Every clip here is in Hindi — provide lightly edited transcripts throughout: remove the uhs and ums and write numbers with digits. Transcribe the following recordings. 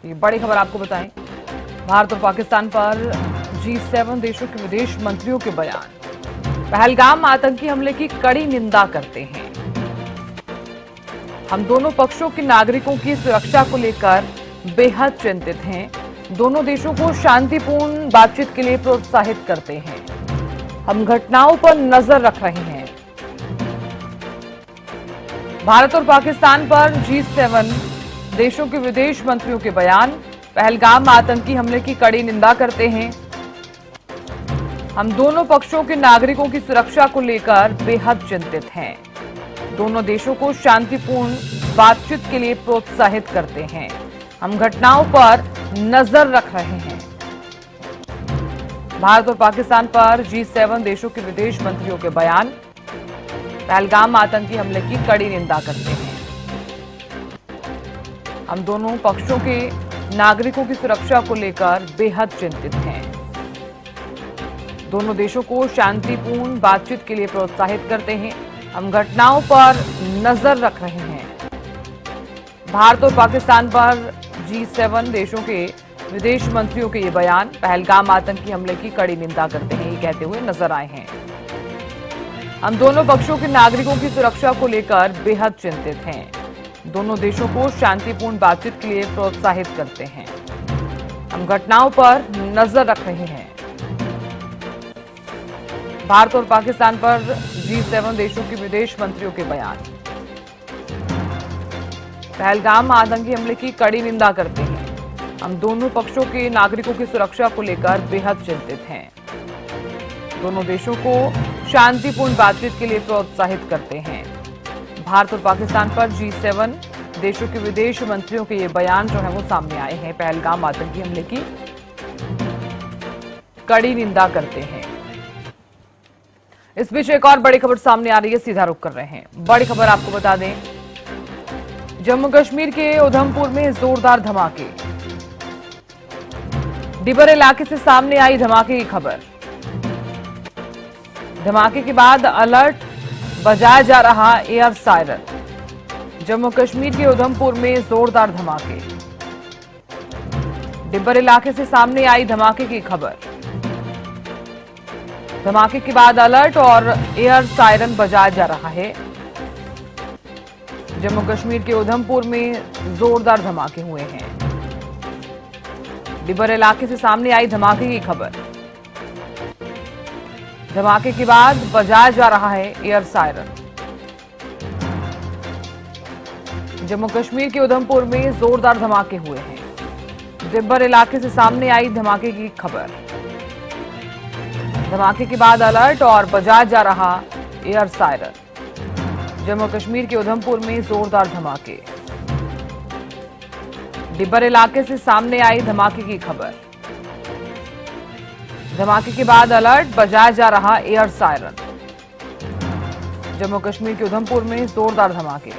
ये बड़ी खबर आपको बताएं, भारत और पाकिस्तान पर G7 देशों के विदेश मंत्रियों के बयान। पहलगाम आतंकी हमले की कड़ी निंदा करते हैं। हम दोनों पक्षों के नागरिकों की सुरक्षा को लेकर बेहद चिंतित हैं। दोनों देशों को शांतिपूर्ण बातचीत के लिए प्रोत्साहित करते हैं। हम घटनाओं पर नजर रख रहे हैं। भारत और पाकिस्तान पर G7 देशों के विदेश मंत्रियों के बयान। पहलगाम आतंकी हमले की कड़ी निंदा करते हैं। हम दोनों पक्षों के नागरिकों की सुरक्षा को लेकर बेहद चिंतित हैं। दोनों देशों को शांतिपूर्ण बातचीत के लिए प्रोत्साहित करते हैं। हम घटनाओं पर नजर रख रहे हैं। भारत और पाकिस्तान पर G7 देशों के विदेश मंत्रियों के बयान। पहलगाम आतंकी हमले की कड़ी निंदा करते हैं। हम दोनों पक्षों के नागरिकों की सुरक्षा को लेकर बेहद चिंतित हैं। दोनों देशों को शांतिपूर्ण बातचीत के लिए प्रोत्साहित करते हैं। हम घटनाओं पर नजर रख रहे हैं। भारत और पाकिस्तान पर G7 देशों के विदेश मंत्रियों के ये बयान। पहलगाम आतंकी हमले की कड़ी निंदा करते हैं, ये कहते हुए नजर आए हैं। हम दोनों पक्षों के नागरिकों की सुरक्षा को लेकर बेहद चिंतित हैं। दोनों देशों को शांतिपूर्ण बातचीत के लिए प्रोत्साहित करते हैं। हम घटनाओं पर नजर रख रहे हैं। भारत और पाकिस्तान पर G7 देशों के विदेश मंत्रियों के बयान। पहलगाम आतंकी हमले की कड़ी निंदा करते हैं। हम दोनों पक्षों के नागरिकों की सुरक्षा को लेकर बेहद चिंतित हैं। दोनों देशों को शांतिपूर्ण बातचीत के लिए प्रोत्साहित करते हैं। भारत और पाकिस्तान पर G7 देशों के विदेश मंत्रियों के ये बयान जो है वो सामने आए हैं। पहलगाम आतंकी हमले की कड़ी निंदा करते हैं। इस बीच एक और बड़ी खबर सामने आ रही है, सीधा रुख कर रहे हैं। बड़ी खबर आपको बता दें, जम्मू कश्मीर के उधमपुर में जोरदार धमाके। डिबर इलाके से सामने आई धमाके की खबर। धमाके के बाद अलर्ट बजाया जा रहा एयर सायरन। जम्मू कश्मीर के उधमपुर में जोरदार धमाके। डिब्बर इलाके से सामने आई धमाके की खबर। धमाके के बाद अलर्ट और एयर सायरन बजाया जा रहा है। जम्मू कश्मीर के उधमपुर में जोरदार धमाके हुए हैं। डिब्बर इलाके से सामने आई धमाके की खबर। धमाके के बाद बजाया जा रहा है एयर सायरन। जम्मू कश्मीर के उधमपुर में जोरदार धमाके हुए हैं। डिब्बर इलाके से सामने आई धमाके की खबर। धमाके के बाद अलर्ट और बजाया जा रहा एयर सायरन। जम्मू कश्मीर के उधमपुर में जोरदार धमाके। डिब्बर इलाके से सामने आई धमाके की खबर। धमाके के बाद अलर्ट बजाया जा रहा एयर सायरन। जम्मू कश्मीर के उधमपुर में जोरदार धमाके।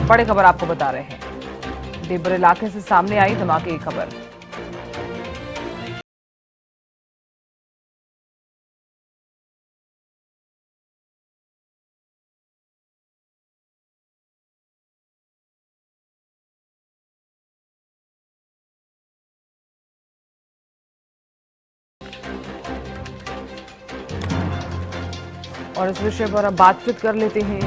बड़ी खबर आपको बता रहे हैं, डिब्बर इलाके से सामने आई धमाके की खबर। और इस विषय पर अब बातचीत कर लेते हैं।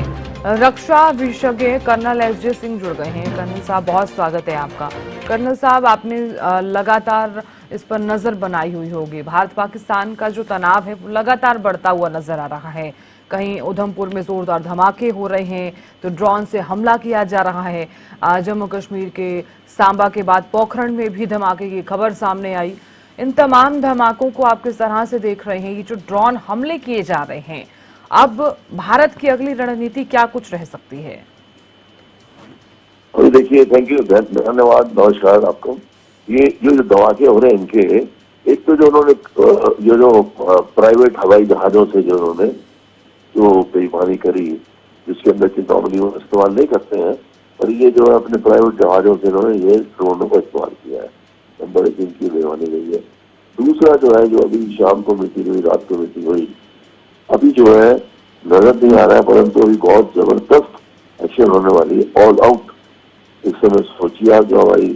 रक्षा विशेषज्ञ कर्नल एस.जे. सिंह जुड़ गए हैं। कर्नल साहब, बहुत स्वागत है आपका। कर्नल साहब, आपने लगातार इस पर नजर बनाई हुई होगी। भारत पाकिस्तान का जो तनाव है वो लगातार बढ़ता हुआ नजर आ रहा है। कहीं उधमपुर में जोरदार धमाके हो रहे हैं तो ड्रोन से हमला किया जा रहा है। जम्मू कश्मीर के सांबा के बाद पोखरण में भी धमाके की खबर सामने आई। इन तमाम धमाकों को आप किस तरह से देख रहे हैं? ये जो ड्रोन हमले किए जा रहे हैं, अब भारत की अगली रणनीति क्या कुछ रह सकती है? देखिए, थैंक यू, धन्यवाद, नमस्कार आपको। ये जो धमाके हो रहे हैं इनके, एक तो जो उन्होंने जो प्राइवेट हवाई जहाजों से जो उन्होंने जो बेईमानी करी, जिसके अंदर चेतावनी वो इस्तेमाल नहीं करते हैं, पर ये जो है अपने प्राइवेट जहाजों से उन्होंने ये ड्रोनों का इस्तेमाल किया है। बड़े दिन की बेईमानी गई है। दूसरा जो है, जो अभी शाम को मीटिंग हुई, रात को मीटिंग हुई, अभी जो है नजर नहीं आ रहा है, परंतु अभी बहुत जबरदस्त एक्शन होने वाली है, ऑल आउट। इस समय सोचिए आप, जो हमारी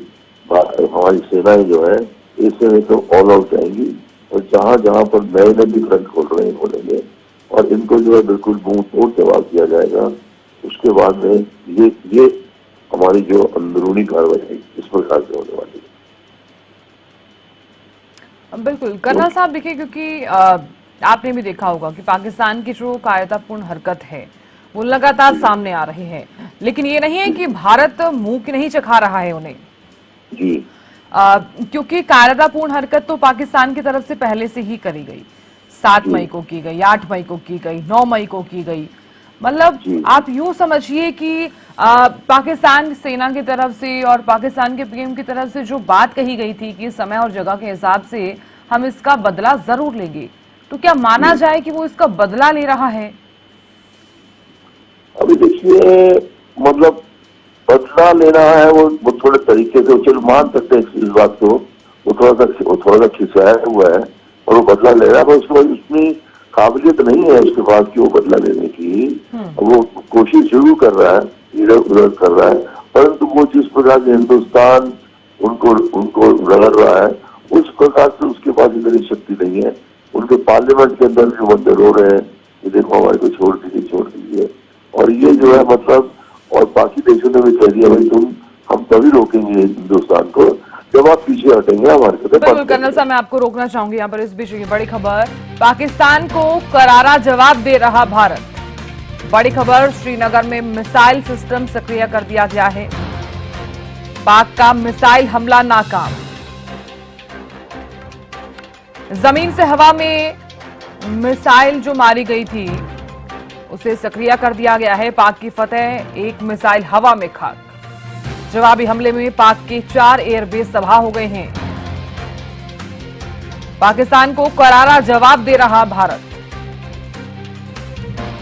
हमारी सेनाएं जो है इससे में तो ऑल आउट जाएंगी, और जहां जहां पर नए नए भी फ्रंट खोल रहे हैं खोलेंगे, और इनको जो है बिल्कुल मुंह तोड़ जवाब दिया जाएगा। उसके बाद में ये हमारी जो अंदरूनी कार्रवाई है इस प्रकार से होने वाली है। बिल्कुल कर्नल साहब, देखिए क्योंकि आपने भी देखा होगा कि पाकिस्तान की जो कायरतापूर्ण हरकत है वो लगातार सामने आ रही है, लेकिन ये नहीं है कि भारत मुंह की नहीं चखा रहा है उन्हें। जी क्योंकि कायरतापूर्ण हरकत तो पाकिस्तान की तरफ से पहले से ही करी गई, 7 मई को की गई, 8 मई को की गई, 9 मई को की गई। मतलब आप यूं समझिए कि पाकिस्तान सेना की तरफ से और पाकिस्तान के पीएम की तरफ से जो बात कही गई थी कि समय और जगह के हिसाब से हम इसका बदला जरूर लेंगे, तो क्या माना जाए कि वो इसका बदला ले रहा है? अभी देखिए, मतलब बदला ले रहा है वो थोड़े तरीके से, चलो मान सकते हैं इस बात को, वो थोड़ा सा खिंचाया हुआ है और वो बदला ले रहा है, पर उसको इतनी काबिलियत नहीं है उसके पास कि वो बदला लेने की। वो कोशिश जरूर कर रहा है, इधर उधर कर रहा है, परंतु वो जिस प्रकार से हिंदुस्तान उनको उनको रगड़ रहा है उस प्रकार से उसके पास इतनी शक्ति नहीं है। उनके पार्लियामेंट के अंदर जो बंदे रो रहे हैं कि देखो हमारे को छोड़ दीजिए, और ये जो है मतलब, और बाकी देशों ने भी कह दिया भाई हम तभी रोकेंगे हिंदुस्तान को जब आप पीछे हटेंगे हमारे से। बिल्कुल कर्नल साहब, मैं आपको रोकना चाहूंगी यहाँ पर। इस बीच की बड़ी खबर, पाकिस्तान को करारा जवाब दे रहा भारत। बड़ी खबर, श्रीनगर में मिसाइल सिस्टम सक्रिय कर दिया गया है। पाक का मिसाइल हमला नाकाम। जमीन से हवा में मिसाइल जो मारी गई थी उसे सक्रिय कर दिया गया है। पाक की फतेह, एक मिसाइल हवा में खाक। जवाबी हमले में पाक के 4 एयरबेस तबाह हो गए हैं। पाकिस्तान को करारा जवाब दे रहा भारत।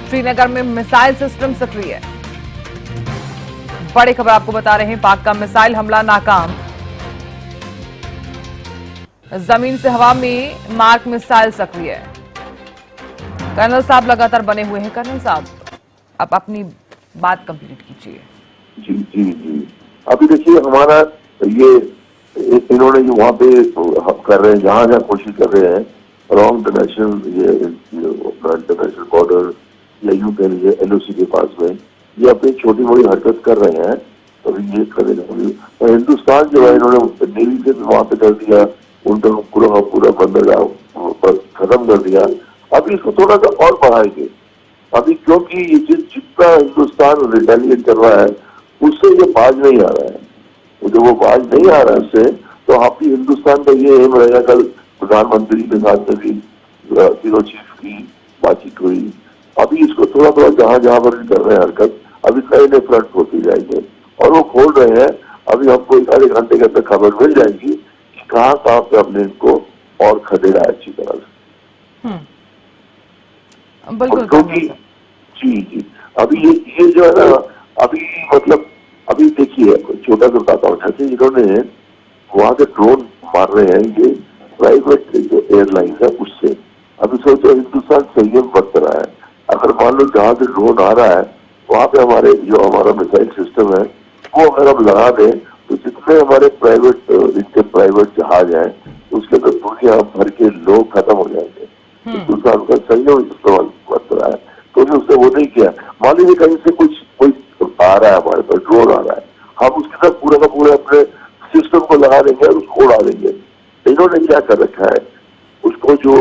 श्रीनगर में मिसाइल सिस्टम सक्रिय। बड़ी खबर आपको बता रहे हैं, पाक का मिसाइल हमला नाकाम। जमीन से हवा में मार्क मिसाइल सक्रिय। कर्नल साहब लगातार बने हुए हैं। कर्नल साहब, आप अपनी बात कंप्लीट कीजिए। जी जी जी, अभी देखिए हमारा ये इन्होंने जो वहाँ पे कर रहे हैं, जहाँ जहाँ कोशिश कर रहे हैं अराउंड इंटरनेशनल ये इंटरनेशनल बॉर्डर या यूं कह लीजिए LOC के पास में, ये अपनी छोटी मोटी हरकत कर रहे हैं। और ये करेंगे, और हिंदुस्तान जो है इन्होंने नेवी से भी वहाँ पे कर दिया, उनका पूरा बंदरगाह खत्म कर दिया। अभी इसको थोड़ा सा और बढ़ाएंगे अभी, क्योंकि ये जितना हिंदुस्तान रिटेलिएट कर रहा है उससे ये बाज नहीं आ रहा है। जब वो बाज नहीं आ रहा है उससे, तो अभी हिंदुस्तान का ये एम रहेगा। कल प्रधानमंत्री के साथ में भी तीनों चीफ की बातचीत हुई। अभी इसको थोड़ा थोड़ा जहां जहां पर भी कर रहे हैं हरकत, अभी नए नए फ्रंट होते जाएंगे और वो खोल रहे हैं। अभी हमको 1 घंटे के अंदर खबर मिल जाएगी कि कहाँ कहाँ पे हमने इनको और खदेड़ा है अच्छी तरह से। बिल्कुल क्योंकि जी अभी ये जो है ना, अभी मतलब अभी देखिए छोटा सा बताता हूँ, जैसे इन्होंने वहां से ड्रोन मार रहे हैं ये प्राइवेट जो एयरलाइन है उससे। अभी सोचो हिंदुस्तान संयम बरत रहा है। अगर मान लो जहां से ड्रोन आ रहा है वहां पे हमारा मिसाइल सिस्टम है, वो अगर हम लगा दें तो जितने हमारे प्राइवेट जहाज हैं उसके अंदर दुनिया भर के लोग खत्म हो जाएंगे। हिंदुस्तान का संयम इस्तेमाल बरत रहा है, तो उसने वो नहीं किया। मान लीजिए कहीं से कोई आ रहा है, हमारे पास ड्रोन आ रहा है, हम उसके साथ पूरा का पूरा अपने सिस्टम को लगा देंगे और उसको उड़ा देंगे। इन्होंने क्या कर रखा है, उसको जो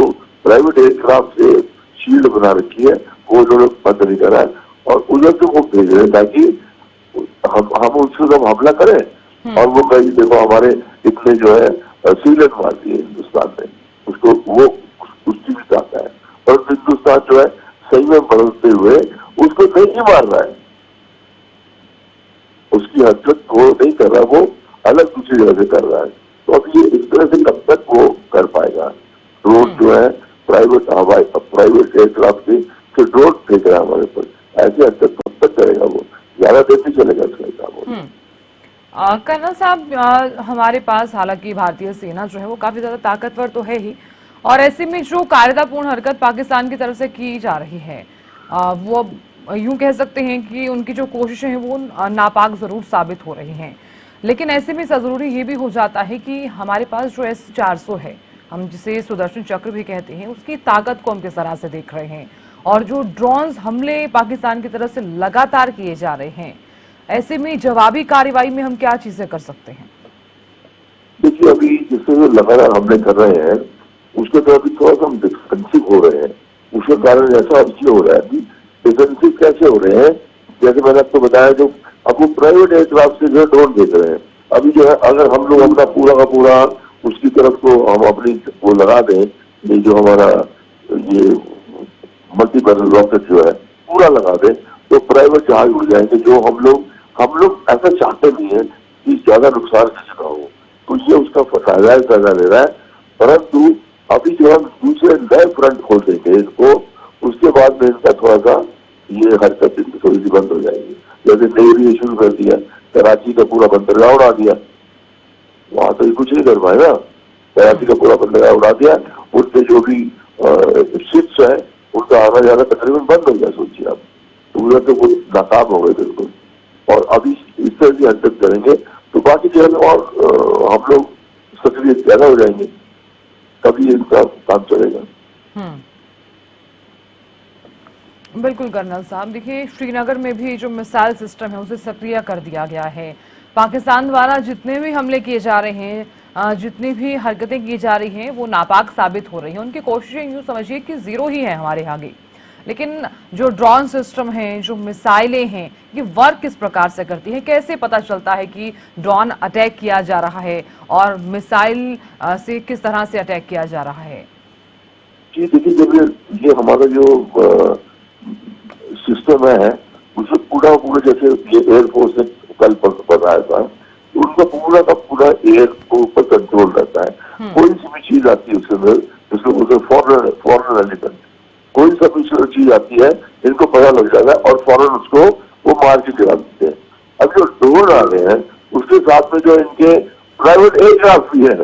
प्राइवेट एयरक्राफ्ट से शील्ड बना रखी है वो इन्होंने बंद नहीं करा है और उधर से वो भेज रहे हैं ताकि हम उससे जब हमला करें और वो कहीं देखो हमारे इतने जो है सीलेट मार दिए हिंदुस्तान ने, उसको वो उसकी भी चाहता है। पर हिंदुस्तान जो है संयम बरतते हुए उसको नहीं मार रहा है, उसकी हरकत वो नहीं कर रहा, वो अलग दूसरी जगह से कर रहा है। तो अब ये इस तरह से कब तक वो कर पाएगा? ड्रोन जो है प्राइवेट एयरक्राफ्ट से ड्रोन फेंक रहा है हमारे ऊपर, ऐसी हरकत कब तक करेगा? वो ज्यादा देर नहीं चलेगा इसका काम। कर्नल साहब, हमारे पास हालांकि भारतीय सेना जो है वो काफी ज्यादा ताकतवर तो है ही, और ऐसे में जो कायरतापूर्ण हरकत पाकिस्तान की तरफ से की जा रही है वो यूं कह सकते हैं कि उनकी जो कोशिशें हैं वो नापाक जरूर साबित हो रही हैं। लेकिन ऐसे में जरूरी ये भी हो जाता है कि हमारे पास जो S-400 है, हम जिसे सुदर्शन चक्र भी कहते हैं, उसकी ताकत को हम किस तरह से देख रहे हैं, और जो ड्रोन्स हमले पाकिस्तान की तरफ से लगातार किए जा रहे हैं, ऐसे में जवाबी कार्रवाई में हम क्या चीजें कर सकते हैं? देखिए, अभी जिससे जो लगातार हमले कर रहे हैं उसके तरफ भी थोड़ा सा हम डिफेंसिव हो रहे हैं। उसके कारण ऐसा इसलिए हो रहा है कि डिफेंसिव कैसे हो रहे हैं, जैसे मैंने आपको बताया, जो अब वो प्राइवेट एयरक्राफ्ट से जो है ड्रोन भेज रहे हैं। अभी जो है अगर हम लोग अपना पूरा का पूरा उसकी तरफ को हम अपनी वो लगा दें, ये जो हमारा ये मल्टीपल रॉकेट जो है पूरा लगा दें, तो प्राइवेट जहाज उड़ जाएंगे। जो हम लोग ऐसा चाहते नहीं है कि ज्यादा नुकसान किसी का हो, तो ये उसका फायदा ले रहा है। परंतु अभी जो हम दूसरे नए फ्रंट खोल देंगे इसको, उसके बाद में इनका थोड़ा सा ये हरकत इनकी थोड़ी सी बंद हो जाएगी। जैसे नेवी शुरू कर दिया, कराची का पूरा बंदरगाह उड़ा दिया, वहां तो ये कुछ नहीं कर पाए ना। कराची का पूरा बंदरगाह उड़ा दिया, उनके जो भी शिप्स है उनका आना जाना तकरीबन बंद हो गया। सोचिए आप, तो उधर तो वो नाकाम हो गए बिल्कुल। और अभी इस तरह की हरकत करेंगे तो बाकी जगह और हम लोग सक्रिय ज्यादा हो जाएंगे, तभी इनका काम चलेगा। बिल्कुल कर्नल साहब, देखिए श्रीनगर में भी जो मिसाइल सिस्टम है उसे सक्रिय कर दिया गया है। पाकिस्तान द्वारा जितने भी हमले किए जा रहे हैं, जितनी भी हरकतें की जा रही हैं, वो नापाक साबित हो रही हैं। उनकी कोशिशें यूं समझिए कि जीरो ही है हमारे आगे। लेकिन जो ड्रोन सिस्टम है, जो मिसाइलें हैं, ये वर्क किस प्रकार से करती है? कैसे पता चलता है कि ड्रोन अटैक किया जा रहा है और मिसाइल से किस तरह से अटैक किया जा रहा है? जी देखिए, जब ये हमारा जो सिस्टम है उसमें पूरा जैसे ये एयरफोर्स ने कल बताया था, तो उनका पूरा का पूरा एयर को ऊपर कंट्रोल रहता है। कोई सी भी चीज आती है उसके अंदर, जिसको बोलते फॉरन एलिमेंट, कोई सा भी चीज आती है इनको पता लग जाता है और फौरन उसको वो मार के गिरा देते हैं। अब जो ड्रोन आ रहे हैं उसके साथ में जो इनके प्राइवेट एयरक्राफ्ट भी है।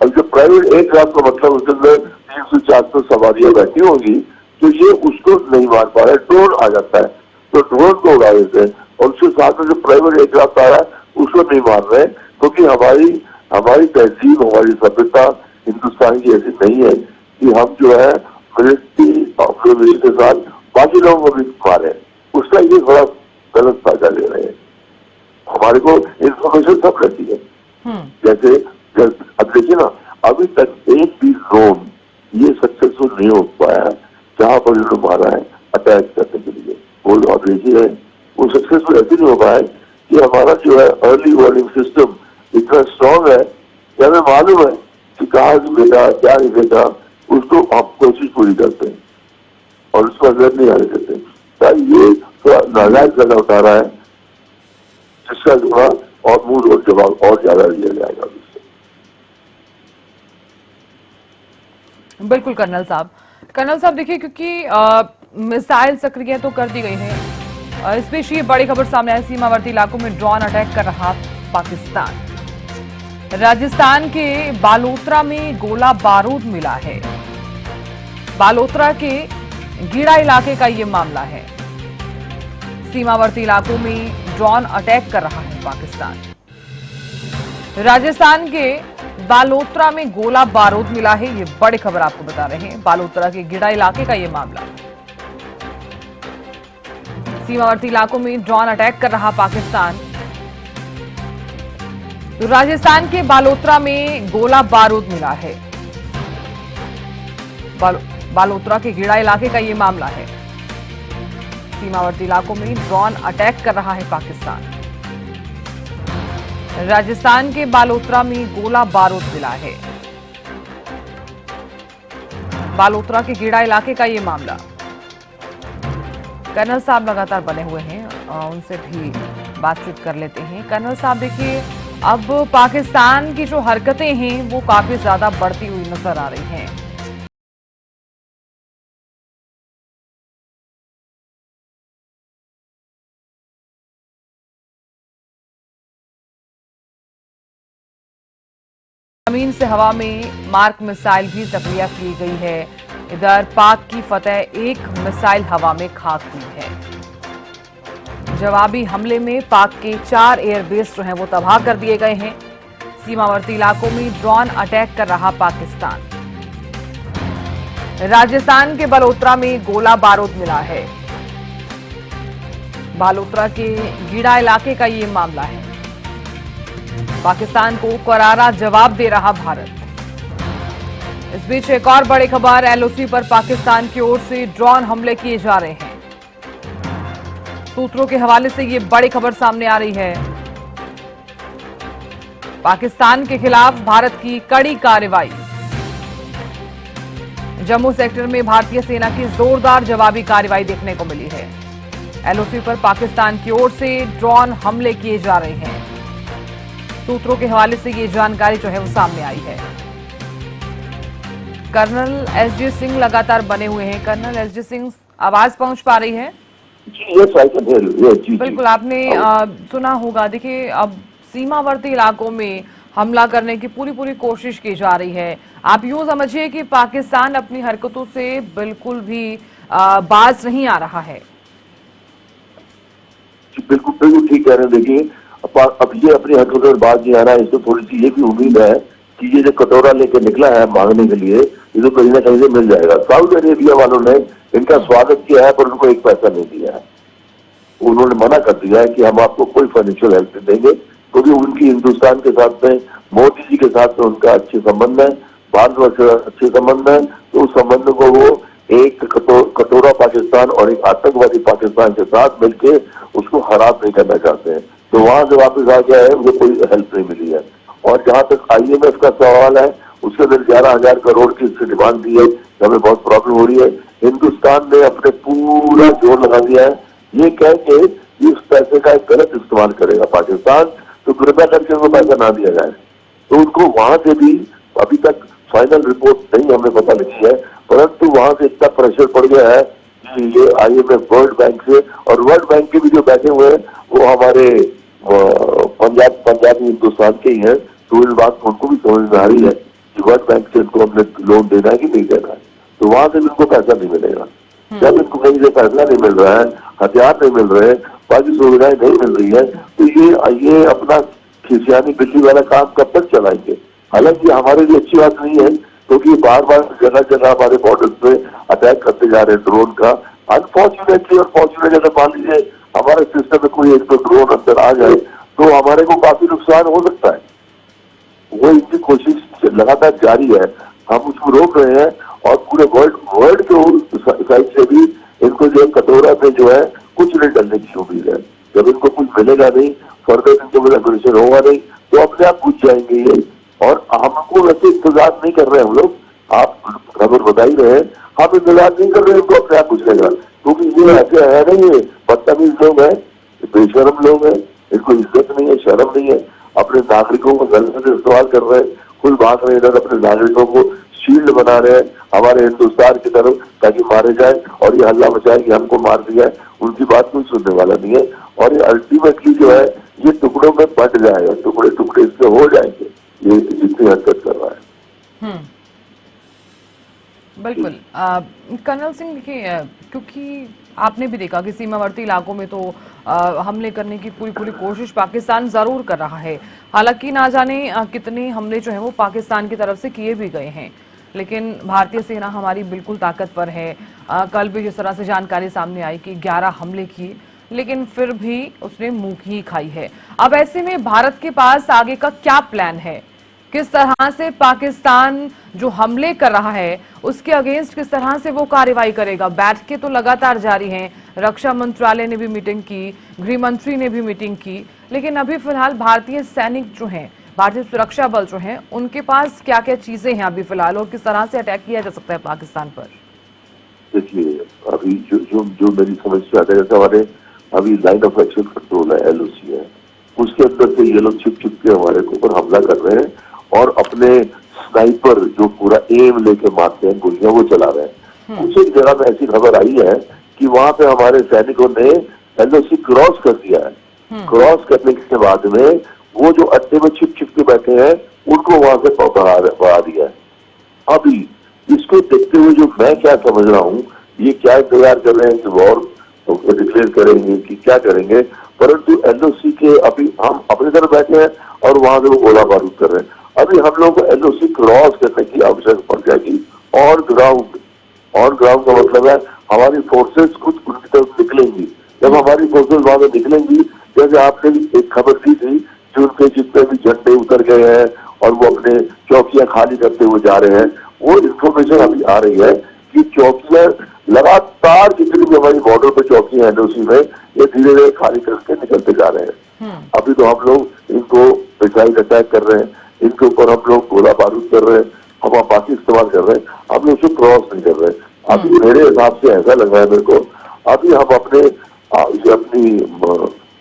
अब जो प्राइवेट एयरक्राफ्ट का मतलब उसके अंदर 300-400 सवारियां बैठी होगी, तो ये उसको नहीं मार पा रहे, ड्रोन आ जाता है तो ड्रोन को उड़ा देते हैं। और उसके साथ में जो प्राइवेट एयरक्राफ्ट आ रहा है उसको नहीं मार रहे, क्योंकि हमारी तहजीब, हमारी सभ्यता हिंदुस्तान की ऐसी नहीं है कि हम जो है मिलिट्री ऑब्जर्वेशन के साथ बाकी लोगों को भी मारे। उसका ये थोड़ा गलत फायदा ले रहे हैं। हमारे को इंफॉर्मेशन सब रहती है। जैसे अब देखिए ना, अभी तक एक भी ड्रोन ये सक्सेसफुल नहीं हो पाया जहां पर इन्होंने मारा है अटैक करने के लिए। वो अंग्रेजी है, वो सक्सेसफुल ऐसे नहीं हो पाया है कि हमारा जो है अर्ली वार्निंग सिस्टम इतना स्ट्रांग है कि हमें मालूम है कि कहाँ गिरेगा, क्या गिरेगा, उसको आप कोशिश पूरी करते हैं और उसको अंदर नहीं आने देते। तो ये थोड़ा नाजायज ज्यादा उठा रहा है, जिसका थोड़ा और मूड और जवाब और ज्यादा लिया जाएगा। बिल्कुल कर्नल साहब, देखिए, क्योंकि मिसाइल सक्रिय तो कर दी गई है, इस बीच ये बड़ी खबर सामने आई, सीमावर्ती इलाकों में ड्रोन अटैक कर रहा पाकिस्तान। राजस्थान के बालोतरा में गोला बारूद मिला है। बालोतरा के गीड़ा इलाके का ये मामला है। सीमावर्ती इलाकों में ड्रोन अटैक कर रहा है पाकिस्तान। राजस्थान के बालोतरा में गोला बारूद मिला है, ये बड़ी खबर आपको बता रहे हैं। बालोतरा के गिड़ा इलाके का ये मामला। सीमावर्ती इलाकों में ड्रोन अटैक कर रहा पाकिस्तान। तो राजस्थान के बालोतरा में गोला बारूद मिला है। बालोतरा के गिड़ा इलाके का ये मामला है। सीमावर्ती इलाकों में ड्रोन अटैक कर रहा है पाकिस्तान। राजस्थान के बालोतरा में गोला बारूद मिला है। बालोतरा के गीड़ा इलाके का ये मामला। कर्नल साहब लगातार बने हुए हैं, उनसे भी बातचीत कर लेते हैं। कर्नल साहब देखिए, अब पाकिस्तान की जो हरकतें हैं वो काफी ज्यादा बढ़ती हुई नजर आ रही हैं। जमीन से हवा में मार्क मिसाइल भी सक्रिय की गई है। इधर पाक की फतेह, एक मिसाइल हवा में खाक हुई है। जवाबी हमले में पाक के 4 एयरबेस जो हैं वो तबाह कर दिए गए हैं। सीमावर्ती इलाकों में ड्रोन अटैक कर रहा पाकिस्तान। राजस्थान के बलोत्रा में गोला बारूद मिला है। बालोतरा के गीड़ा इलाके का ये मामला है। पाकिस्तान को करारा जवाब दे रहा भारत। इस बीच एक और बड़ी खबर, एलओसी पर पाकिस्तान की ओर से ड्रोन हमले किए जा रहे हैं। सूत्रों के हवाले से ये बड़ी खबर सामने आ रही है। पाकिस्तान के खिलाफ भारत की कड़ी कार्रवाई। जम्मू सेक्टर में भारतीय सेना की जोरदार जवाबी कार्रवाई देखने को मिली है। एलओसी पर पाकिस्तान की ओर से ड्रोन हमले किए जा रहे हैं। सूत्रों के हवाले से ये जानकारी जो है वो सामने आई है। कर्नल एसजी सिंह लगातार बने हुए हैं। कर्नल एसजी सिंह, आवाज पहुंच पा रही है? जी, बिल्कुल, आपने सुना होगा। देखिए, अब सीमावर्ती इलाकों में हमला करने की पूरी कोशिश की जा रही है। आप यूं समझिए कि पाकिस्तान अपनी हरकतों से बिल्कुल भी बाज नहीं आ रहा है। बिल्कुल ठीक कह रहे हैं। देखिए, अब ये अपनी हरकतों से बाज नहीं आ रहा है। इसमें थोड़ी सी ये भी उम्मीद है कि ये जो कटोरा लेके निकला है मांगने के लिए, ये तो कहीं ना कहीं से मिल जाएगा। सऊदी अरेबिया वालों ने इनका स्वागत किया है पर उनको एक पैसा नहीं दिया है। उन्होंने मना कर दिया है कि हम आपको कोई फाइनेंशियल हेल्प नहीं देंगे, क्योंकि उनकी हिंदुस्तान के साथ में, मोदी जी के साथ में उनका अच्छे संबंध है, भारतवर्ष से अच्छे संबंध है। तो उस संबंध को वो एक कटोरा पाकिस्तान और एक आतंकवादी पाकिस्तान के साथ मिलके उसको हरास नहीं करना चाहते हैं। तो वहां से वापस आ गया है, उसे कोई हेल्प नहीं मिली है। और जहां तक IMF का सवाल है, उसके अंदर 11,000 करोड़ की डिमांड दी है, हमें बहुत प्रॉब्लम हो रही है। हिंदुस्तान ने अपने पूरा जोर लगा दिया है, ये कह के इस पैसे का एक गलत इस्तेमाल करेगा पाकिस्तान, तो कृपया करके उनको पैसा ना दिया जाए। तो उनको वहां से भी अभी तक फाइनल रिपोर्ट नहीं हमें पता लगी है, परंतु वहां से इतना प्रेशर पड़ गया है कि ये IMF, वर्ल्ड बैंक से, और वर्ल्ड बैंक के भी जो बैठे हुए हैं वो हमारे पंजाबी हिंदुस्तान के ही हैं। तो इस बात उनको भी समझ में आ रही है कि वर्ल्ड बैंक से इनको हमने लोन देना है कि नहीं देना है। तो वहां से भी इनको पैसा नहीं मिलेगा। जब इनको कहीं से पैसा नहीं मिल रहा है, हथियार नहीं मिल रहे हैं, बाकी सुविधाएं नहीं मिल रही है, तो ये अपना खिसियानी बिल्ली वाला काम कब तक चलाएंगे। हालांकि हमारे लिए अच्छी बात नहीं है, क्योंकि बार बार जगह जगह हमारे बॉर्डर पे अटैक करते जा रहे हैं ड्रोन का। अनफॉर्चुनेटली और फॉर्चुनेटली अगर मान लीजिए हमारे सिस्टम में कोई एक तो ड्रोन अंदर आ जाए तो हमारे को काफी नुकसान हो सकता है। वो इनकी कोशिश लगातार जारी है, हम उसको रोक रहे हैं। और पूरे वर्ल्ड के साइड से भी इनको जो कटोरा पे जो है कुछ नहीं डरने की उम्मीद है। जब इनको कुछ मिलेगा नहीं, फर्दर इनको एग्रेशन होगा नहीं, तो अपने आप पूछ जाएंगे ये। और हमको वैसे इंतजार नहीं कर रहे हम लोग, आप खबर बता ही रहे हैं, हम इंतजार नहीं कर रहे, इनको अपने आप पूछेगा। क्योंकि ये ऐसे है नहीं, ये बदतमीज लोग हैं, बेशरम लोग हैं, इनको इज्जत नहीं है, शर्म नहीं है, अपने नागरिकों को गलत इस्तेमाल कर रहे हैं, खुद भाग रहे हैं, अपने नागरिकों को शील्ड बना रहे हैं हमारे हिंदुस्तान की तरफ, ताकि मारे जाए और ये हल्ला मचाए कि हमको मार दिया है। उनकी बात कोई सुनने वाला नहीं है। और ये अल्टीमेटली जो है ये टुकड़ों में बंट जाएगा, टुकड़े टुकड़े इससे हो जाएंगे, ये जितनी हरकत कर रहा है। बिल्कुल। कर्नल सिंह, देखिए, क्योंकि आपने भी देखा कि सीमावर्ती इलाकों में तो हमले करने की पूरी कोशिश पाकिस्तान जरूर कर रहा है। हालांकि ना जाने कितने हमले जो हैं वो पाकिस्तान की तरफ से किए भी गए हैं, लेकिन भारतीय सेना हमारी बिल्कुल ताकतवर है। कल भी जिस तरह से जानकारी सामने आई कि 11 हमले किए, लेकिन फिर भी उसने मुंह ही खाई है। अब ऐसे में भारत के पास आगे का क्या प्लान है? किस तरह से पाकिस्तान जो हमले कर रहा है उसके अगेंस्ट किस तरह से वो कार्रवाई करेगा? बैठकें तो लगातार जारी हैं, रक्षा मंत्रालय ने भी मीटिंग की, गृह मंत्री ने भी मीटिंग की, लेकिन अभी फिलहाल भारतीय सैनिक जो हैं, भारतीय सुरक्षा बल जो हैं, उनके पास क्या क्या चीजें हैं अभी फिलहाल, और किस तरह से अटैक किया जा सकता है पाकिस्तान पर? देखिए, अभी जो मेरी समझ से आता है, जैसे हमारे अभी लाइन ऑफ एक्शन कंट्रोल है, LOC है, उसके अंदर से ये लोग छिप के हमारे ऊपर हमला कर रहे हैं और अपने स्नाइपर जो पूरा एम लेके मारते हैं गोलियां, वो चला रहे हैं। कुछ एक जगह में ऐसी खबर आई है कि वहां पे हमारे सैनिकों ने LOC क्रॉस कर दिया है। क्रॉस करने के बाद में वो जो अड्डे में छिप के बैठे हैं उनको वहां से बढ़ा दिया है। अभी इसको देखते हुए जो मैं क्या समझ रहा हूँ, ये क्या इंतजार कर रहे हैं कि डिक्लेयर करेंगे कि क्या करेंगे, परंतु एलओसी के अभी हम अपनी तरफ बैठे हैं और वहां से वो गोला बारूद कर रहे हैं। अभी हम लोग को एलओसी क्रॉस करने की आवश्यकता पड़ जाएगी ऑन ग्राउंड। ऑन ग्राउंड का मतलब है हमारी फोर्सेस कुछ उनकी तरफ निकलेंगी। जब हमारी फोर्सेस वहां से निकलेंगी, जैसे आपने एक खबर दी थी कि उनके जितने भी झंडे उतर गए हैं और वो अपने चौकियां खाली करते हुए जा रहे हैं, वो इंफॉर्मेशन अभी आ रही है कि चौकियां लगातार जितनी भी हमारी बॉर्डर पे चौकी है एलओसी में, ये धीरे धीरे खाली करके निकलते जा रहे हैं। अभी तो हम लोग इनको मिसाइल अटैक कर रहे हैं, इनके ऊपर हम लोग गोला बारूद कर रहे हैं, हम बाकी इस्तेमाल कर रहे हैं, हम लोग उसको क्रॉस नहीं कर रहे हैं। अभी मेरे हिसाब से ऐसा लग रहा है मेरे को, अभी हम अपने अपनी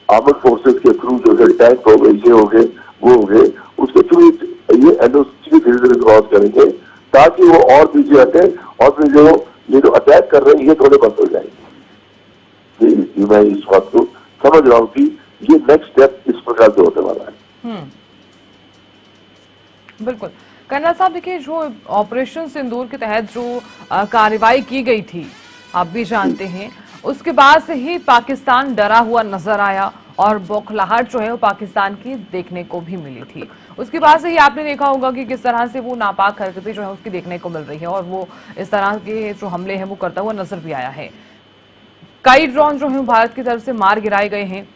आर्मड फोर्सेस के थ्रू जो है टैंक हो गए, ये हो गए, वो हो गए, उसके थ्रू ये एलओसी धीरे धीरे क्रॉस करेंगे ताकि वो और पीछे हटे और फिर जो ये जो अटैक कर रहे हैं ये थोड़े बंद हो जाएंगे। मैं इस बात को समझ रहा हूँ कि ये नेक्स्ट स्टेप इस प्रकार से होने वाला है। बिल्कुल। कर्नल साहब देखिए, जो ऑपरेशन सिंदूर के तहत जो कार्रवाई की गई थी, आप भी जानते हैं, उसके बाद से ही पाकिस्तान डरा हुआ नजर आया और बौखलाहट जो है वो पाकिस्तान की देखने को भी मिली थी। उसके बाद से ही आपने देखा होगा कि किस तरह से वो नापाक हरकतें जो है उसकी देखने को मिल रही है और वो इस तरह के जो हमले हैं वो करता हुआ नजर भी आया है। कई ड्रोन जो है भारत की तरफ से मार गिराए गए हैं।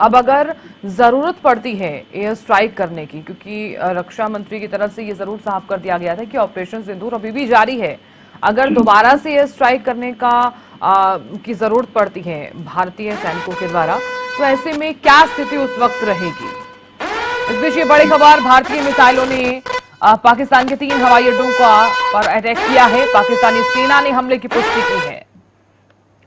अब अगर जरूरत पड़ती है एयर स्ट्राइक करने की, क्योंकि रक्षा मंत्री की तरफ से ये जरूर साफ कर दिया गया था कि ऑपरेशन सिंदूर अभी भी जारी है, अगर दोबारा से एयर स्ट्राइक करने की जरूरत पड़ती है भारतीय सैनिकों के द्वारा, तो ऐसे में क्या स्थिति उस वक्त रहेगी। इस बीच ये बड़ी खबर, भारतीय मिसाइलों ने पाकिस्तान के 3 हवाई अड्डों पर अटैक किया है। पाकिस्तानी सेना ने हमले की पुष्टि की है।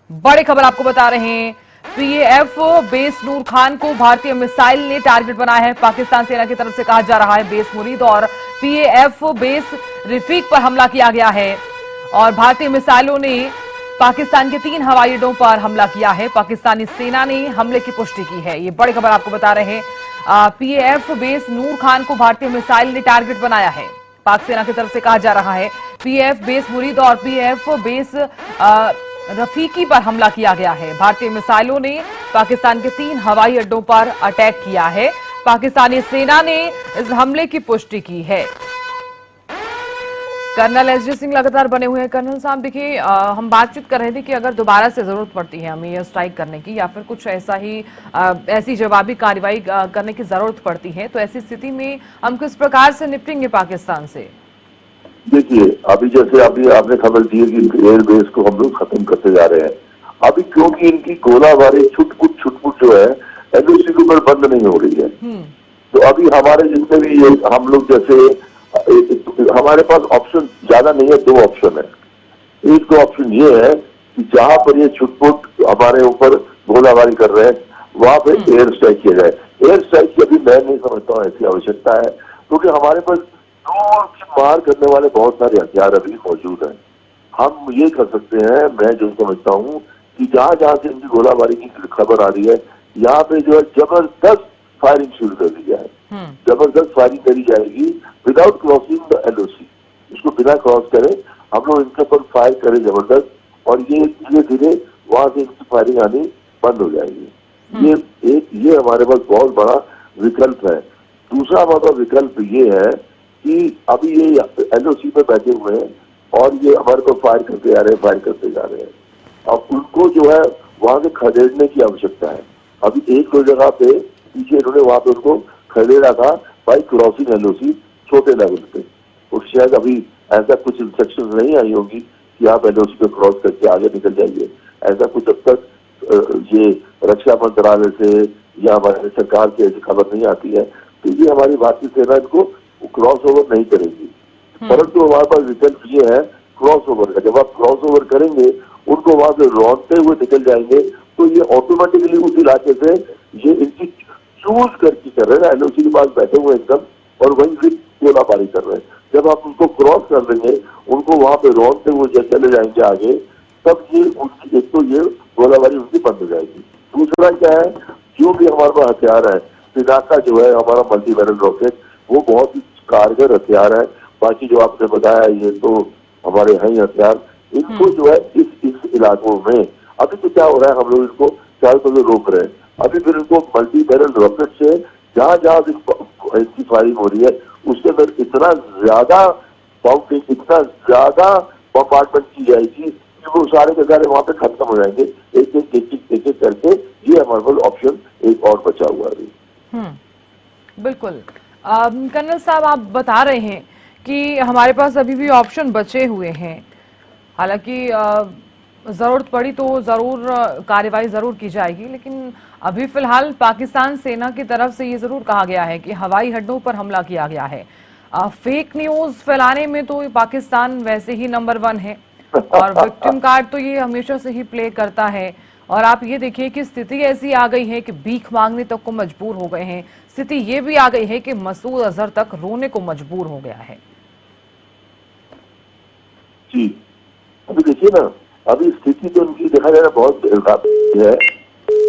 बड़ी खबर आपको बता रहे हैं, पीएएफ बेस नूर खान को भारतीय मिसाइल ने टारगेट बनाया है। पाकिस्तान सेना की तरफ से कहा जा रहा है बेस मुरीद और पीएएफ बेस रफीक पर हमला किया गया है और भारतीय मिसाइलों ने पाकिस्तान के 3 हवाई अड्डों पर हमला किया है। पाकिस्तानी सेना ने हमले की पुष्टि की है। ये बड़ी खबर आपको बता रहे हैं, पीएएफ बेस नूर खान को भारतीय मिसाइल ने टारगेट बनाया है। पाक सेना की तरफ से कहा जा रहा है पीएएफ बेस मुरीद और पीएएफ बेस रफीकी पर हमला किया गया है। भारतीय मिसाइलों ने पाकिस्तान के 3 हवाई अड्डों पर अटैक किया है। पाकिस्तानी सेना ने इस हमले की पुष्टि की है। कर्नल एसजी सिंह लगातार बने हुए हैं। कर्नल साहब देखिए, हम बातचीत कर रहे थे कि अगर दोबारा से जरूरत पड़ती है हमें एयर स्ट्राइक करने की या फिर कुछ ऐसा ही ऐसी जवाबी कार्रवाई करने की जरूरत पड़ती है, तो ऐसी स्थिति में हम किस प्रकार से निपटेंगे पाकिस्तान से। देखिए, अभी जैसे अभी आपने खबर दी है कि एयर बेस को हम लोग खत्म करते जा रहे हैं। अभी क्योंकि इनकी गोलाबारी छुटपुट जो है एलओसी के ऊपर बंद नहीं हो रही है, तो अभी हमारे जितने भी ये हम लोग जैसे हमारे पास ऑप्शन ज्यादा नहीं है, 2 ऑप्शन है। एक तो ऑप्शन ये है कि जहां पर ये छुटपुट हमारे ऊपर गोलाबारी कर रहे हैं वहां पे एयर स्ट्राइक किया जाए। एयर स्ट्राइक की अभी मैं नहीं समझता हूँ ऐसी आवश्यकता है, क्योंकि हमारे पास दूर की मार करने वाले बहुत सारे हथियार अभी मौजूद हैं। हम ये कर सकते हैं, मैं जो समझता हूँ कि जहां जहां से इनकी गोलाबारी की खबर आ रही है, यहाँ पे जो है जबरदस्त फायरिंग शुरू कर दी जाए। जबरदस्त फायरिंग करी जाएगी विदाउट क्रॉसिंग द एलओसी। इसको बिना क्रॉस करे हम लोग इनके ऊपर फायर करें जबरदस्त, और ये धीरे धीरे वहां से इनकी फायरिंग आनी बंद हो जाएगी। ये हमारे पास बहुत बड़ा विकल्प है। दूसरा हमारा विकल्प ये है कि अभी ये एलओसी पे बैठे हुए हैं और ये हमारे को फायर करते जा रहे हैं। अब उनको जो है वहां से खदेड़ने की आवश्यकता है। अभी 1-2 जगह पे पीछे इन्होंने वहां पे उसको खदेड़ा था बाई क्रॉसिंग एलओसी छोटे लेवल पे, और शायद अभी ऐसा कुछ इंस्ट्रक्शन नहीं आई होगी कि आप एलओसी पे क्रॉस करके आगे निकल जाइए। ऐसा कुछ अब तक ये रक्षा मंत्रालय से या हमारे सरकार की ऐसी खबर नहीं आती है, तो ये हमारी भारतीय सेना इनको क्रॉस ओवर नहीं करेगी। परंतु हमारे पास विकल्प ये है क्रॉस ओवर का। जब आप क्रॉस ओवर करेंगे, उनको वहां से रौंदते हुए निकल जाएंगे, तो ये ऑटोमेटिकली उस इलाके से ये इनकी चूज करके कर रहे हैं, एलओसी के पास बैठे हुए एकदम, और वहीं से गोलाबारी कर रहे हैं। जब आप उनको क्रॉस कर देंगे, उनको वहां पे रौंदते हुए चले जाएंगे आगे, तब ये उनकी एक तो ये गोलाबारी उनकी बंद हो जाएगी। दूसरा क्या है, जो भी हमारे पास हथियार है, पिनाका जो है हमारा मल्टी बैरल रॉकेट, वो बहुत ही कारगर हथियार है। बाकी जो आपने बताया ये तो हमारे हैं ही हथियार। इनको जो है इस इलाकों में अभी तो क्या हो रहा है, हम लोग इनको चारों तरफ रोक रहे हैं। अभी फिर इनको मल्टी बैरल रॉकेट से जहां जहां इनकी फायरिंग हो रही है उसके अंदर इतना ज्यादा बाउंडिंग, इतना ज्यादा बम्बार्टमेंट की जाएगी कि वो सारे के सारे वहां पे खत्म हो जाएंगे। एक एक करके ये हमारे पास ऑप्शन एक और बचा हुआ है। बिल्कुल। कर्नल साहब, आप बता रहे हैं कि हमारे पास अभी भी ऑप्शन बचे हुए हैं। हालांकि जरूरत पड़ी तो जरूर कार्रवाई जरूर की जाएगी, लेकिन अभी फिलहाल पाकिस्तान सेना की तरफ से ये जरूर कहा गया है कि हवाई अड्डों पर हमला किया गया है। फेक न्यूज फैलाने में तो पाकिस्तान वैसे ही नंबर 1 है और विक्टिम कार्ड तो ये हमेशा से ही प्ले करता है। और आप ये देखिए कि स्थिति ऐसी आ गई है कि भीख मांगने तक को मजबूर हो गए हैं। स्थिति ये भी आ गई है कि मसूद अजहर तक रोने को मजबूर हो गया है। जी, अभी देखिए ना, अभी स्थिति तो उनकी देखा जाए बहुत है।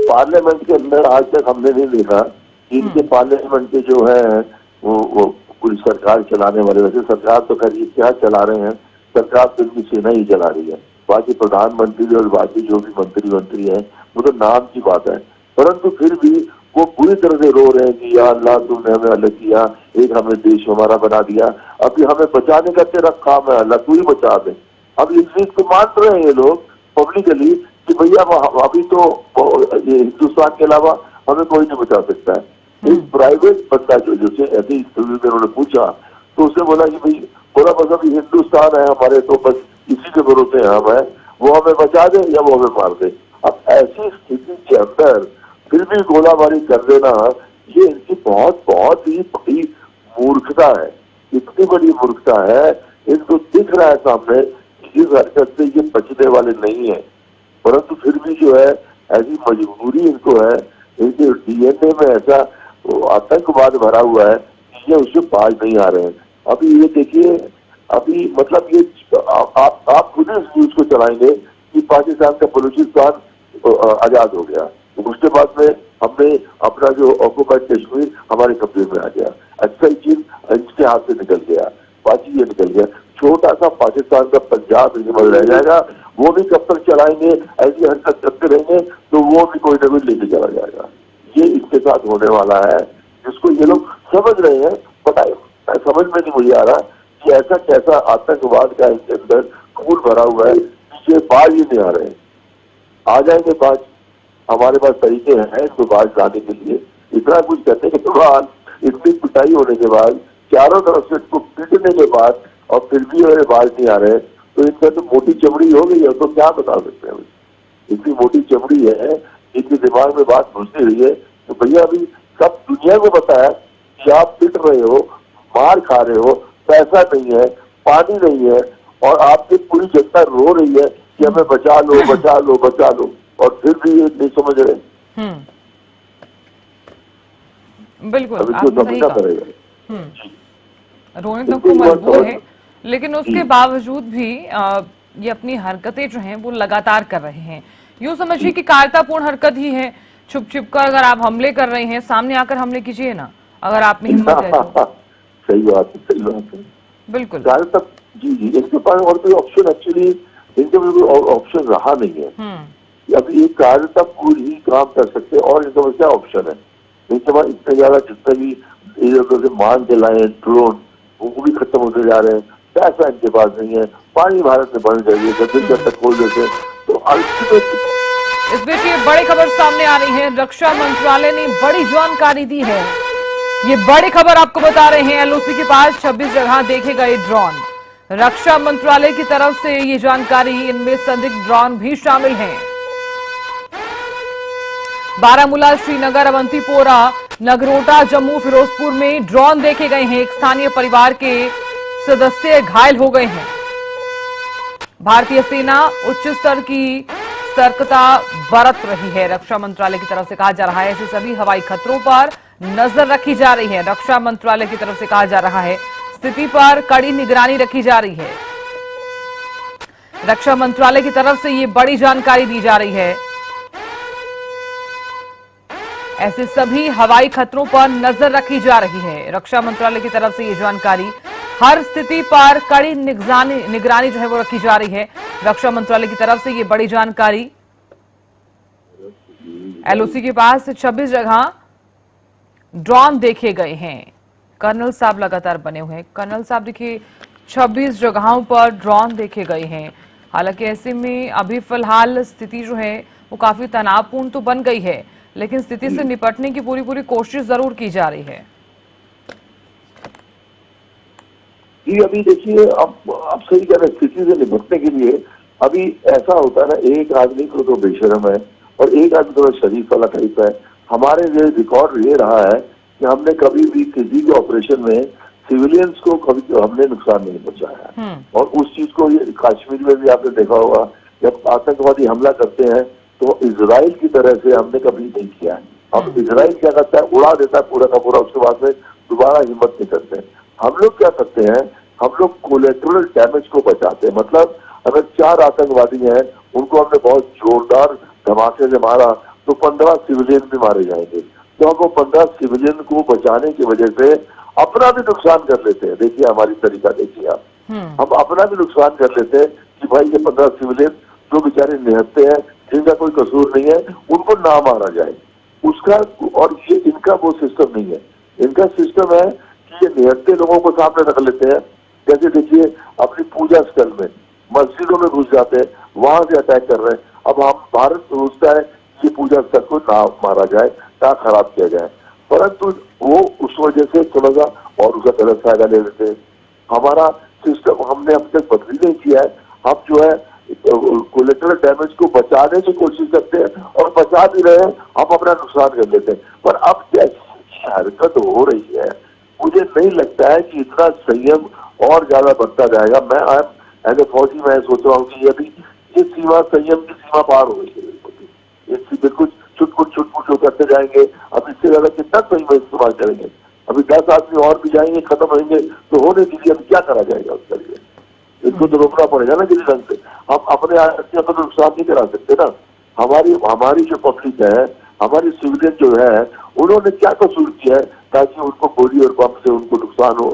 पार्लियामेंट के अंदर आज तक हमने नहीं देखा कि इनके पार्लियामेंट के जो है वो पूरी सरकार चलाने वाले, वैसे सरकार तो खैर क्या चला रहे हैं, सरकार तो इनकी सेना ही चला रही है। बाकी प्रधानमंत्री और बाकी जो भी मंत्री हैं वो तो नाम की बात है, परंतु फिर भी वो पूरी तरह से रो रहे हैं कि या अल्लाह तुमने हमें अलग किया, एक हमें देश हमारा बना दिया, अभी हमें बचाने का तेरा काम है, अल्लाह तू ही बचा दे। अब इस चीज को मान रहे हैं ये लोग पब्लिकली कि भैया अभी तो हिंदुस्तान के अलावा हमें कोई नहीं बचा सकता है। एक प्राइवेट बंदा जो ऐसे इंटरव्यू में उन्होंने पूछा तो उसने बोला कि भाई बोला बस अभी हिंदुस्तान है हमारे, तो बस इसी के भरोसे हम है, वो हमें बचा दे या वो हमें मार दे। अब ऐसी स्थिति के अंदर फिर भी गोलाबारी कर देना, ये इनकी बहुत बहुत ही बड़ी मूर्खता है। इतनी बड़ी मूर्खता है, इनको दिख रहा है सामने कि इस हरकत से ये बचने वाले नहीं है, परंतु फिर भी जो है ऐसी मजबूरी इनको है, इनके डीएनए में ऐसा आतंकवाद भरा हुआ है कि ये उससे बाज नहीं आ रहे हैं। अभी ये देखिए, अभी मतलब ये आप खुद इस न्यूज को चलाएंगे कि पाकिस्तान का बलूचिस्तान आजाद हो गया, उसके बाद में हमने अपना जो ऑक्युपाइड कश्मीर हमारे कब्जे में आ गया, अच्छा चीन इसके हाथ से निकल गया, बाकी ये निकल गया, छोटा सा पाकिस्तान का पंजाब रिजनल रह जाएगा, वो भी कब तक चलाएंगे, ऐसी हरकत करते रहेंगे तो वो भी कोई ना कोई लेके चला जाएगा। ये इसके साथ होने वाला है, जिसको ये लोग समझ रहे हैं, पता है समझ में नहीं मुझे आ रहा कि ऐसा कैसा आतंकवाद का इसके अंदर खून भरा हुआ है, पीछे बाज ही नहीं आ रहे हैं। आ जाएंगे बाज, हमारे पास तरीके हैं इसको बाज लाने के लिए। इतना कुछ करने के बाद, इतनी पिटाई होने के बाद, चारों तरफ से इसको पीटने के बाद और फिर भी हमारे बाज नहीं आ रहे, तो इनका तो मोटी चमड़ी हो गई है, तो क्या बता सकते हैं। इतनी मोटी चमड़ी है, इनके दिमाग में बात घुसती रही है, तो भैया अभी सब दुनिया को पता है कि आप पिट रहे हो, मार खा रहे हो, पैसा नहीं है, पानी नहीं है, और आपकी पूरी जनता रो रही है कि हमें बचा लो बचा लो बचा लो, और फिर भी ये नहीं समझ रहे। बिल्कुल, अब इसको समझना पड़ेगा। रोने तक को मजबूर है, लेकिन उसके बावजूद भी ये अपनी हरकतें जो हैं वो लगातार कर रहे हैं। यूं समझिए कि कायरतापूर्ण हरकत ही है। छुप छुप कर अगर आप हमले कर रहे हैं, सामने आकर हमले कीजिए ना, अगर आप में हिम्मत है तो। सही बात है, सही बात है, बिल्कुल। जी जी, इनके पास और कोई ऑप्शन एक्चुअली इनके पास कोई ऑप्शन रहा नहीं है। अभी ये कायरतापूर्ण ही काम कर सकते हैं और इनके पास क्या ऑप्शन है। इनके पास इतने ज्यादा जितने भी इधर उधर से मान के लाए ड्रोन, वो भी खत्म होते जा रहे हैं, पैसा इनके पास नहीं है, पानी भारत में बढ़ जाएगी, जब तक खोल देते, तो अल्टीमेटली इस बीच ये बड़ी खबर सामने आ रही है। रक्षा मंत्रालय ने बड़ी जानकारी दी है। ये बड़ी खबर आपको बता रहे हैं, एलओसी के पास 26 जगह देखे गए ड्रोन। रक्षा मंत्रालय की तरफ से ये जानकारी, इनमें संदिग्ध ड्रोन भी शामिल हैं। बारामूला, श्रीनगर, अवंतीपोरा, नगरोटा, जम्मू, फिरोजपुर में ड्रोन देखे गए हैं। एक स्थानीय परिवार के सदस्य घायल हो गए हैं। भारतीय सेना उच्च स्तर की सतर्कता बरत रही है। रक्षा मंत्रालय की तरफ से कहा जा रहा है, ऐसे सभी हवाई खतरों पर नजर रखी जा रही है। रक्षा मंत्रालय की तरफ से कहा जा रहा है, स्थिति पर कड़ी निगरानी रखी जा रही है। रक्षा मंत्रालय की तरफ से ये बड़ी जानकारी दी जा रही है, ऐसे सभी हवाई खतरों पर नजर रखी जा रही है। रक्षा मंत्रालय की तरफ से ये जानकारी, हर स्थिति पर कड़ी निगरानी जो है वो रखी जा रही है। रक्षा मंत्रालय की तरफ से ये बड़ी जानकारी एलओसी के पास 26 जगह ड्रोन देखे गए हैं। कर्नल साहब लगातार बने हुए हैं। कर्नल साहब देखिए 26 जगहों पर ड्रोन देखे गए हैं। हालांकि ऐसे में अभी फिलहाल स्थिति जो है वो काफी तनावपूर्ण तो बन गई है, लेकिन स्थिति से निपटने की पूरी पूरी कोशिश जरूर की जा रही है। जी अभी देखिए, अब सही कह रहे, स्थिति से निपटने के लिए अभी ऐसा होता है ना, एक आदमी को तो बेशरम है और एक आदमी थोड़ा शरीफ वाला टाइप है। हमारे जो रिकॉर्ड ये रहा है कि हमने कभी भी किसी के ऑपरेशन में सिविलियंस को कभी हमने नुकसान नहीं पहुंचाया। और उस चीज को ये कश्मीर में भी आपने देखा होगा, जब आतंकवादी हमला करते हैं तो इजराइल की तरह से हमने कभी नहीं किया है। अब इजराइल क्या करता है, उड़ा देता है पूरा का पूरा, उसके बाद में दोबारा हिम्मत नहीं करते। हम लोग क्या करते हैं, हम लोग कोलेटरल डैमेज को बचाते हैं। मतलब अगर 4 आतंकवादी हैं, उनको हमने बहुत जोरदार धमाके से मारा तो 15 सिविलियन भी मारे जाएंगे। तो हम वो 15 सिविलियन को बचाने की वजह से अपना भी नुकसान कर लेते हैं। देखिए हमारी तरीका देखिए आप, हम अपना भी नुकसान कर लेते हैं कि भाई ये 15 सिविलियन जो बेचारे निहत्ते हैं, जिनका कोई कसूर नहीं है, उनको ना मारा जाए उसका। और ये इनका वो सिस्टम नहीं है। इनका सिस्टम है कि ये निहत्ते लोगों को सामने रख लेते हैं। जैसे देखिए अपनी पूजा स्थल में, मस्जिदों में घुस जाते हैं, वहां से अटैक कर रहे हैं। अब हम भारत सोचता है कि पूजा स्थल को ना मारा जाए, ना खराब किया जाए, परंतु वो उस वजह से थोड़ा सा और उसका गलत फायदा ले लेते हैं। हमारा सिस्टम हमने अब तक बदली नहीं किया है। हम जो है कोलेटरल डैमेज को बचाने की कोशिश करते हैं और बचा भी रहे हैं, हम अपना नुकसान कर लेते हैं। पर अब जैसी हरकत हो रही है, मुझे नहीं लगता है कि इतना संयम और ज्यादा बढ़ता जाएगा। मैं एज ए फौजी मैं सोच रहा हूँ कि अभी ये सीमा, संयम की सीमा पार हो गई है। इससे बिल्कुल छुटपुट जो करते जाएंगे, अब इससे ज्यादा कितना संयम इस्तेमाल करेंगे। अभी 10 आदमी और भी जाएंगे, खत्म होंगे, तो होने के लिए अब क्या करा जाएगा उसके लिए? इसको तो रोकना पड़ेगा ना किसी ढंग से। हम अपने आदमियों को तो नुकसान नहीं करा सकते ना। हमारी जो पब्लिक है, हमारी सिविलियन जो है, उन्होंने क्या कसूर किया है ताकि उनको गोली और बम से उनको नुकसान हो?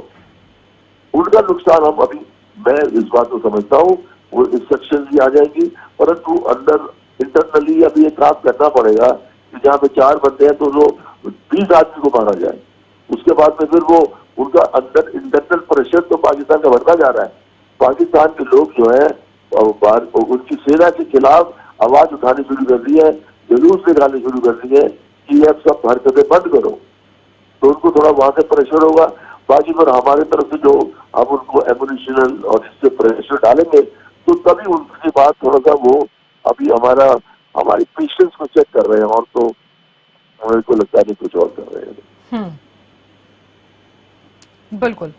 उनका नुकसान हम अभी, मैं इस बात को समझता हूँ, वो इंस्ट्रक्शन भी आ जाएंगी, परंतु अंदर इंटरनली अभी एक काम करना पड़ेगा कि जहाँ पे 4 बंदे हैं तो वो 20 आदमी को मारा जाए। उसके बाद में फिर वो उनका अंदर इंटरनल प्रेशर तो पाकिस्तान का बढ़ता जा रहा है। पाकिस्तान के लोग जो है उनकी सेना के खिलाफ आवाज उठानी शुरू कर दी है, जुलूस निकालनी शुरू कर दी है कि ये अब सब हरकतें बंद करो। तो उनको थोड़ा वहां से प्रेशर होगा। बाकी फिर हमारे तरफ से जो अब उनको एम्युनिशन और इससे प्रेशर डालेंगे तो तभी उनके बाद थोड़ा सा वो अभी हमारी पेशेंस को चेक कर रहे हैं, और तो मेरे को लगता है नहीं कुछ और कर रहे हैं। बिल्कुल।